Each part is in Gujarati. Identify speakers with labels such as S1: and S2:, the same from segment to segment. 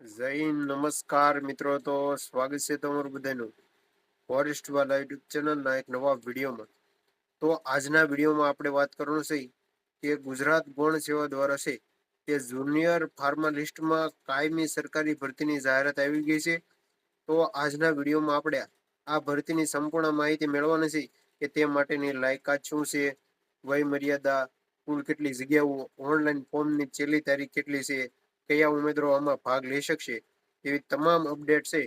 S1: જય હિન્દ, નમસ્કાર મિત્રો. તો સ્વાગત છે તમારું બધાનું ફોરેસ્ટ વાલા યુટ્યુબ ચેનલના એક નવા વિડીયોમાં. તો આજના વિડીયોમાં આપણે વાત કરવાનું છે કે ગુજરાત ગૌણ સેવા દ્વારા છે કે જુનિયર ફાર્માલિસ્ટમાં કાયમી સરકારી ભરતીની જાહેરાત આવી ગઈ છે. તો આજના વિડીયોમાં આપણે આ ભરતીની સંપૂર્ણ માહિતી મેળવવાની છે કે તે માટેની લાયકાત શું છે, વય મર્યાદા, કુલ કેટલી જગ્યાઓ, ઓનલાઈન ફોર્મની છેલ્લી તારીખ કેટલી છે, કયા ઉમેદવારો આમાં ભાગ લઈ શકશે, એવી તમામ અપડેટ છે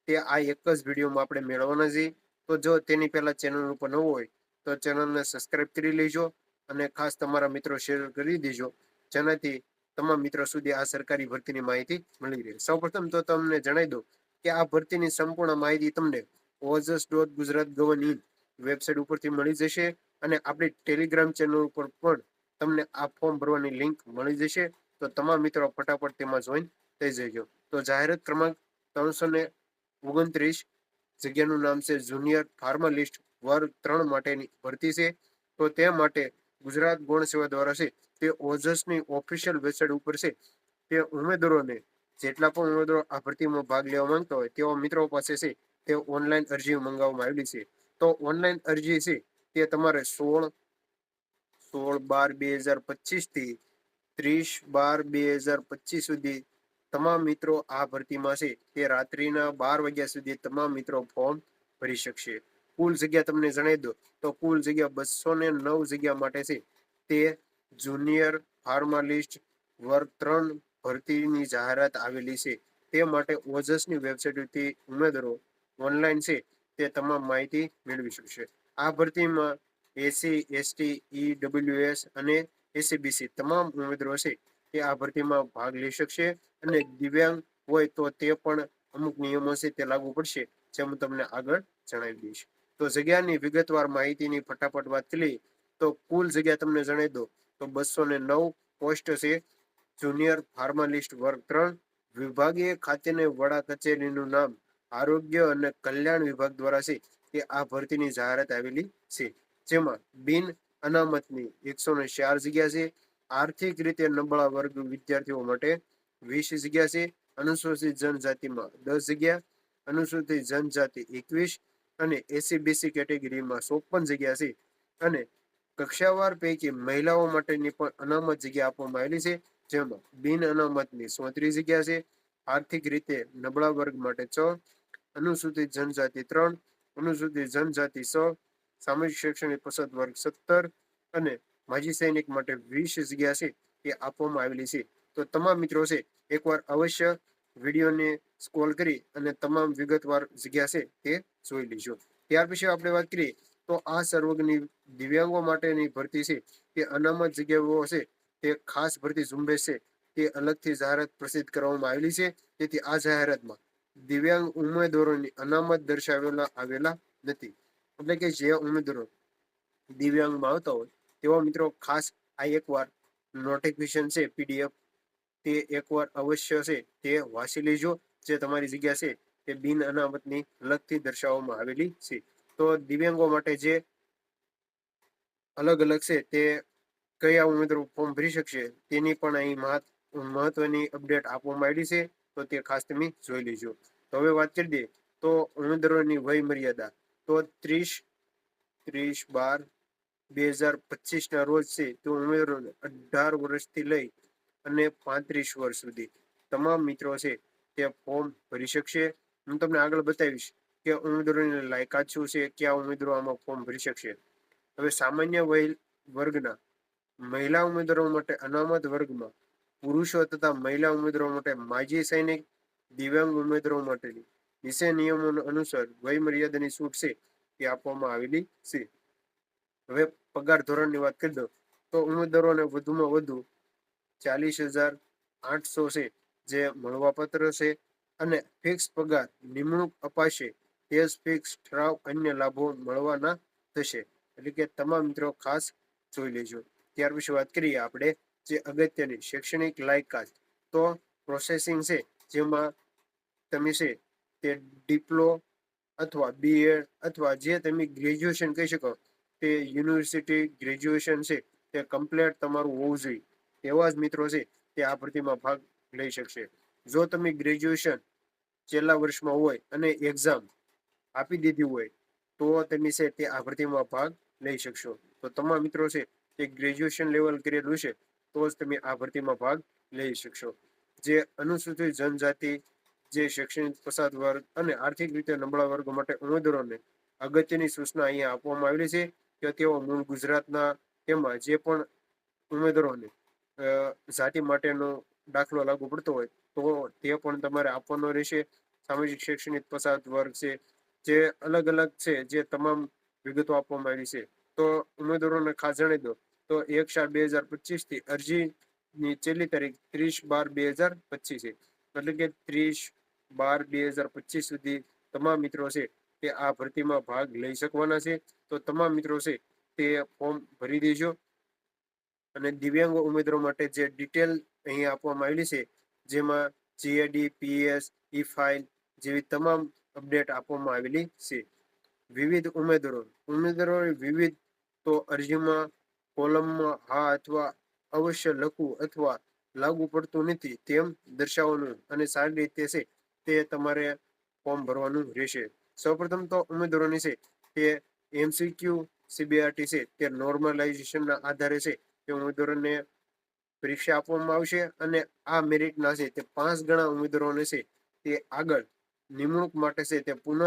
S1: તે આ એક જ વિડીયોમાં આપણે મેળવવાના છે. તો જો તેની પહેલા ચેનલ ઉપર નવું હોય તો ચેનલને સબસ્ક્રાઇબ કરી લેજો અને ખાસ તમારા મિત્રો શેર કરી દેજો, જેનાથી તમામ મિત્રો સુધી આ સરકારી ભરતીની માહિતી મળી રહે. સૌપ્રથમ તો તમને જણાવી દઉં કે આ ભરતીની સંપૂર્ણ માહિતી તમને ojas.gujaratgovernment વેબસાઇટ ઉપરથી મળી જશે અને આપણી ટેલિગ્રામ ચેનલ ઉપર પણ તમને આ ફોર્મ ભરવાની લિંક મળી જશે. તો તમામ મિત્રો ફટાફટ તેમાં જોઈન થઈ જજો. તો જાહેરાત ક્રમાંક 329, જગ્યાનું નામ છે જુનિયર ફાર્માલિસ્ટ વર્ગ 3 માટેની ભરતી છે. તો તે માટે ગુજરાત ગૌણ સેવા દ્વારા છે તે ઓજસની ઓફિશિયલ વેબસાઇટ ઉપર છે તે ઉમેદવારોને જેટલા પણ ઉમેદવારો આ ભરતીમાં ભાગ લેવા માંગતા હોય તેવા મિત્રો પાસે છે તે ઓનલાઈન અરજી મંગાવવામાં આવેલી છે. તો ઓનલાઈન અરજી છે તે તમારે 16/12/2025 થી 30/12/2025 સુધી તમામ મિત્રો આ ભરતીમાં છે તે રાત્રિના 12 વાગ્યા સુધી તમામ મિત્રો ફોર્મ ભરી શકશે. કુલ જગ્યા તમને જણાવી દો તો કુલ જગ્યા 209 જગ્યા માટે છે તે જુનિયર ફાર્માલિસ્ટ વર્ગ 3 ભરતીની જાહેરાત આવેલી છે. તે માટે ઓજસની વેબસાઇટથી ઉમેદવારો ઓનલાઈન છે તે તમામ માહિતી મેળવી શકશે. આ ભરતીમાં એસસી, એસટી, ઈડબ્લ્યુએસ અને એસસીબીસી તમામ ઉમેદવારો છે તે આ ભરતીમાં ભાગ લઈ શકશે અને દિવ્યાંગ હોય તો તે પણ અમુક નિયમો છે તે લાગુ પડશે, જે હું તમને આગળ જણાવી દઈશ. તો જગ્યાની વિગતવાર માહિતીની ફટાફટ વાત કરી તો કુલ જગ્યા તમને જણાવી દો તો 209 પોસ્ટ છે જુનિયર ફાર્માલિસ્ટ વર્ગ 3. વિભાગીય ખાતેની વડા કચેરીનું નામ આરોગ્ય અને કલ્યાણ વિભાગ દ્વારા છે તે આ ભરતીની જાહેરાત આવેલી છે. જેમાં બિન અનામતની 104 જગ્યા છે. આર્થિક રીતે નબળા વર્ગ વિદ્યાર્થીઓ માટે 20 જગ્યા છે. અનુસૂચિત જનજાતિમાં 10 જગ્યા, અનુસૂચિત જનજાતિ 21 અને એસસીબીસી કેટેગરીમાં 54 જગ્યા છે. અને કક્ષાવાર પૈકી મહિલાઓ માટેની પણ અનામત જગ્યા આપવામાં આવેલી છે, જેમાં બિન અનામતની 34 જગ્યા છે. આર્થિક રીતે નબળા વર્ગ માટે 6, અનુસૂચિત જનજાતિ 3, અનુસૂચિત જનજાતિ 6, સામાજિક શૈક્ષણિક પછાત વર્ગ 17 અને માજી સૈનિક માટે 20 જગ્યા છે તે આપવામાં આવેલી છે. તો તમામ મિત્રો છે એકવાર અવશ્ય વિડીયોને સ્ક્રોલ કરી અને તમામ વિગતવાર જગ્યા છે તે જોઈ લેજો. ત્યાર પછી આપણે વાત કરીએ તો આ સર્વગ્ની દિવ્યાંગો માટેની ભરતી છે તે અનામત જગ્યાઓ છે તે ખાસ ભરતી ઝુંબેશ છે તે અલગથી જાહેરાત પ્રસિદ્ધ કરવામાં આવેલી છે. તેથી આ જાહેરાતમાં દિવ્યાંગ ઉમેદવારોની અનામત દર્શાવેલા આવેલા નથી. એટલે કે જે ઉમેદવારો દિવ્યાંગમાં આવતા હોય તેવા મિત્રો ખાસ આ એકવાર નોટિફિકેશન છે પીડીએફ તે એકવાર અવશ્ય છે તે વાંચી લેજો. જે તમારી જગ્યા છે તે બિન અનામતની અલગથી દર્શાવવામાં આવેલી છે. તો દિવ્યાંગો માટે જે અલગ અલગ છે તે કયા ઉમેદવારો ફોર્મ ભરી શકશે તેની પણ અહીં મહત્વની અપડેટ આપવામાં આવેલી છે. તો તે ખાસ તમે જોઈ લેજો. તો હવે વાત કરી દઈએ તો ઉમેદવારોની વય મર્યાદા તો 30/12/2025 ના રોજ છે તો ઉમેદવારોને 18 વર્ષથી લઈ અને 35 વર્ષ સુધી તમામ મિત્રો છે તે ફોર્મ ભરી શકશે. હું તમને આગળ બતાવીશ કે ઉમેદવારોની લાયકાત શું છે, ક્યાં ઉમેદવારો આમાં ફોર્મ ભરી શકશે. હવે સામાન્ય વય વર્ગના મહિલા ઉમેદવારો માટે અનામત વર્ગમાં પુરુષો તથા મહિલા ઉમેદવારો માટે માજી સૈનિક, દિવ્યાંગ ઉમેદવારો માટેની નીચે નિયમો અનુસાર વય મર્યાદાની છૂટ છે તે આપવામાં આવેલી છે. હવે પગાર ધોરણની વાત કરી દો તો ઉમેદવારોને વધુમાં વધુ 40,800 છે જે મળવાપાત્ર છે અને ફિક્સ પગાર નિમણૂક અપાશે તે જ ફિક્સ ઠરાવ અન્ય લાભો મળવાના થશે. એટલે કે તમામ મિત્રો ખાસ જોઈ લેજો. ત્યાર પછી વાત કરીએ આપણે જે અગત્યની શૈક્ષણિક લાયકાત તો પ્રોસેસિંગ છે જેમાં તમે છે તે ડિપ્લો અથવા બીએડ અથવા જે તમે ગ્રેજ્યુએશન કહી શકો તે યુનિવર્સિટી ગ્રેજ્યુએશન છે તે કમ્પ્લીટ તમારું હોવું જોઈએ એવા જ મિત્રો છે તે આ ભરતીમાં ભાગ લઈ શકશે. જો તમે ગ્રેજ્યુએશન છેલ્લા વર્ષમાં હોય અને એક્ઝામ આપી દીધી હોય તો તમે છે તે આ ભરતીમાં ભાગ લઈ શકશો. તો તમામ મિત્રો છે તે ગ્રેજ્યુએશન લેવલ કરેલું છે તો જ તમે આ ભરતીમાં ભાગ લઈ શકશો. જે અનુસૂચિત જનજાતિ, જે શૈક્ષણિક પછાત વર્ગ અને આર્થિક રીતે નબળા વર્ગ માટે ઉમેદવારોને અગત્યની સૂચના અહીંયા આપવામાં આવેલી છે કે તેઓ મૂળ ગુજરાતના તેમાં જે પણ ઉમેદવારોને જાતિ માટેનો દાખલો લાગુ પડતો હોય તો તે પણ તમારે આપવાનો રહેશે. સામાજિક શૈક્ષણિક પછાત વર્ગ છે, જે અલગ અલગ છે, જે તમામ વિગતો આપવામાં આવી છે. તો ઉમેદવારોને ખાસ જણાવી દો તો 1/4/2025 થી અરજીની છેલ્લી તારીખ 30/12/2025 છે. એટલે કે 30/12/2025 સુધી તમામ મિત્રો છે તે આ ભરતીમાં ભાગ લઈ શકવાના છે. તો તમામ મિત્રો છે તે ફોર્મ ભરી દેજો. અને દિવ્યાંગ ઉમેદવારો માટે જે ડિટેલ અહીંયા આપવામાં આવેલી છે, જેમાં જીએડી, પીએસ, ઈ ફાઇલ જેવી તમામ અપડેટ આપવામાં આવેલી છે. વિવિધ ઉમેદવારો વિવિધ તો અરજીમાં કોલમમાં હા અથવા અવશ્ય લખવું અથવા લાગુ પડતું નથી તેમ દર્શાવવાનું અને સારી રીતે છે તે તમારે ફોર્મ ભરવાનું રહેશે. સૌપ્રથમ તો ઉમેદવારોની છે તે એમસીક્યુ સીબીઆરટી છે તે નોર્મલાઇઝેશનના આધારે છે તે ઉમેદવારોને પરીક્ષા આપવામાં આવશે અને આ મેરિટના છે તે 5 ગણા ઉમેદવારોને છે તે આગળ નિમણૂક માટે છે તે પુનઃ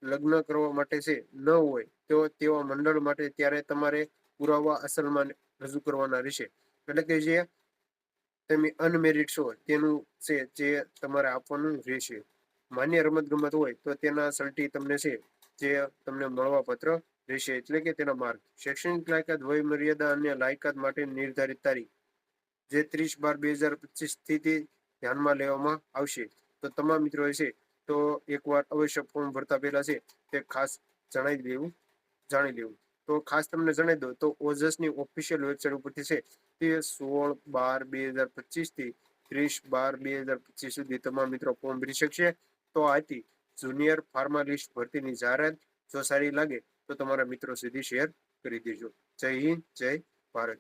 S1: લગ્ન કરવા માટે છે ન હોય તો તેવા મંડળ માટે ત્યારે તમારે પુરાવા અસલમાં રજૂ કરવાના રહેશે. એટલે કે જે તમે અનમેરિટ છો તેનું છે જે તમારે આપવાનું રહેશે. માન્ય રમત ગમત હોય તો તેના સર્ટી તમને છે જે તમને મળવા પત્ર રહેશે, એટલે કે તેના માર્ક. શૈક્ષણિક લાયકાત, વય મર્યાદા અને લાયકાત માટે નિર્ધારિત તારીખ જે 30/12/2025 થી ધ્યાનમાં લેવામાં આવશે. તો તમામ મિત્રો છે તો એકવાર અવશ્ય ફોર્મ ભરતા પહેલા છે તે ખાસ જાણી લેવું. તો ખાસ તમને જણાવી દો તો ઓજસની ઓફિશિયલ વેબસાઇટ ઉપરથી છે તે 16/12/2025 થી 30/12/2025 સુધી તમામ મિત્રો ફોર્મ ભરી શકશે. તો આ હતી જુનિયર ફાર્માલિસ્ટ ભરતીની જાહેરાત. જો સારી લાગે તો તમારા મિત્રો સુધી શેર કરી દેજો. જય હિન્દ, જય ભારત.